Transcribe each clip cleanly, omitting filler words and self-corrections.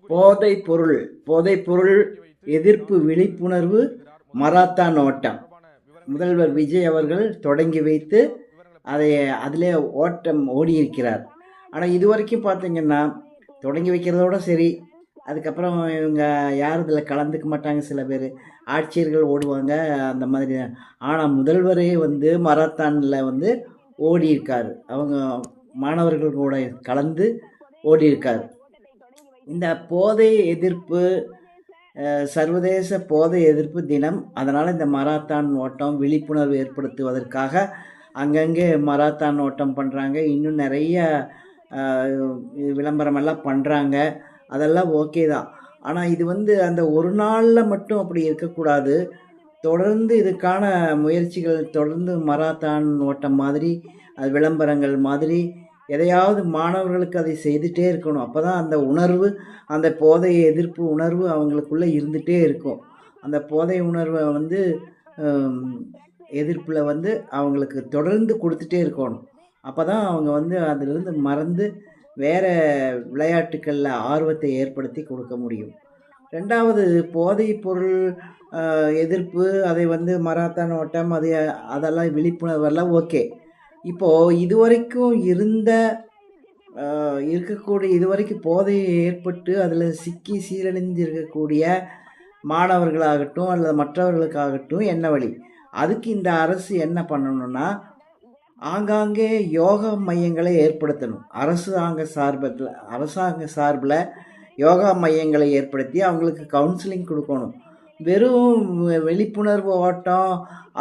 போதைப் பொருள் எதிர்ப்பு விழிப்புணர்வு மராத்தான் ஓட்டம் முதல்வர் விஜய் அவர்கள் தொடங்கி வைத்து அதை அதிலே ஓட்டம் ஓடியிருக்கிறார். ஆனால் இது வரைக்கும் பார்த்தீங்கன்னா தொடங்கி வைக்கிறதோட சரி, அதுக்கப்புறம் இவங்க யாரும் இதில் கலந்துக்க மாட்டாங்க. சில பேர் ஆட்சியர்கள் ஓடுவாங்க அந்த மாதிரி. ஆனால் முதல்வரே வந்து மராத்தானில் வந்து ஓடியிருக்கார். அவங்க மாணவர்கள் கூட கலந்து ஓடியிருக்கார். இந்த போதை எதிர்ப்பு சர்வதேச போதை எதிர்ப்பு தினம். அதனால் இந்த மராத்தான் ஓட்டம் விழிப்புணர்வு ஏற்படுத்துவதற்காக அங்கங்கே மராத்தான் ஓட்டம் பண்ணுறாங்க. இன்னும் நிறைய விளம்பரமெல்லாம் பண்ணுறாங்க. அதெல்லாம் ஓகே தான். ஆனால் இது வந்து அந்த ஒரு நாளில் மட்டும் அப்படி இருக்கக்கூடாது. தொடர்ந்து இதுக்கான முயற்சிகள், தொடர்ந்து மராத்தான் ஓட்டம் மாதிரி அது விளம்பரங்கள் மாதிரி எதையாவது மாணவர்களுக்கு அதை செய்துகிட்டே இருக்கணும். அப்போ தான் அந்த உணர்வு, அந்த போதை எதிர்ப்பு உணர்வு அவங்களுக்குள்ளே இருந்துகிட்டே இருக்கும். அந்த போதை உணர்வை வந்து எதிர்ப்பில் வந்து அவங்களுக்கு தொடர்ந்து கொடுத்துட்டே இருக்கணும். அப்போ தான் அவங்க வந்து அதிலிருந்து மறந்து வேறு விளையாட்டுக்களில் ஆர்வத்தை ஏற்படுத்தி கொடுக்க முடியும். ரெண்டாவது, போதைப் பொருள் எதிர்ப்பு, அதை வந்து மராத்தான் ஓட்டம், அதெல்லாம் விழிப்புணர்வெல்லாம் ஓகே. இப்போது இதுவரைக்கும் இருக்கக்கூடிய இதுவரைக்கும் போதை ஏற்பட்டு அதில் சிக்கி சீரழிந்து இருக்கக்கூடிய மாணவர்களாகட்டும் அல்லது மற்றவர்களுக்காகட்டும் என்ன வழி? அதுக்கு இந்த அரசு என்ன பண்ணணும்னா, ஆங்காங்கே யோகா மையங்களை ஏற்படுத்தணும். அரசாங்க சார்பில் யோகா மையங்களை ஏற்படுத்தி அவங்களுக்கு கவுன்சிலிங் கொடுக்கணும். வெறும் விழிப்புணர்வு ஓட்டம்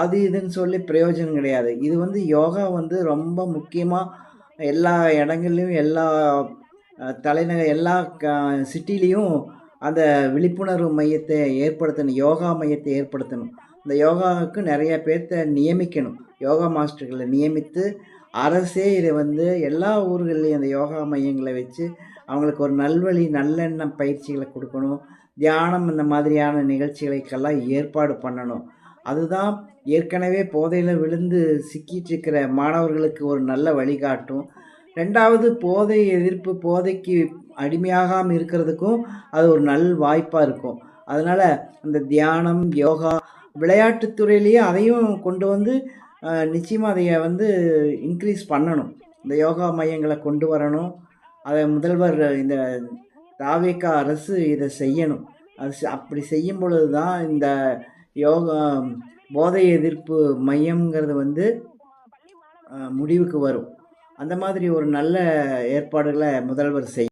அது இதுன்னு சொல்லி பிரயோஜனம் கிடையாது. இது வந்து யோகா வந்து ரொம்ப முக்கியமாக எல்லா இடங்கள்லையும், எல்லா தலைநகர், எல்லா சிட்டிலையும் அந்த விழிப்புணர்வு மையத்தை ஏற்படுத்தணும். யோகா மையத்தை ஏற்படுத்தணும். இந்த யோகாவுக்கு நிறைய பேர்த்த நியமிக்கணும். யோகா மாஸ்டர்களை நியமித்து அரசே இதை வந்து எல்லா ஊர்கள்லேயும் அந்த யோகா மையங்களை வச்சு அவங்களுக்கு ஒரு நல்வழி, நல்லெண்ணம் பயிற்சிகளை கொடுக்கணும். தியானம் இந்த மாதிரியான நிகழ்ச்சிகளுக்கெல்லாம் ஏற்பாடு பண்ணணும். அதுதான் ஏற்கனவே போதையில் விழுந்து சிக்கிட்டு இருக்கிற மாணவர்களுக்கு ஒரு நல்ல வழிகாட்டும். ரெண்டாவது, போதை எதிர்ப்பு, போதைக்கு அடிமையாகாமல் இருக்கிறதுக்கும் அது ஒரு நல் வாய்ப்பாக இருக்கும். அதனால் அந்த தியானம், யோகா, விளையாட்டுத்துறையிலேயே அதையும் கொண்டு வந்து நிச்சயமாக அதை வந்து இன்க்ரீஸ் பண்ணணும். இந்த யோகா மையங்களை கொண்டு வரணும். அதை முதல்வர், இந்த தாவேகா அரசு இதை செய்யணும். அப்படி செய்யும் பொழுது தான் இந்த யோகா போதை எதிர்ப்பு மையம்ங்கிறது வந்து முடிவுக்கு வரும். அந்த மாதிரி ஒரு நல்ல ஏற்பாடுகளை முதல்வர் செய்யும்.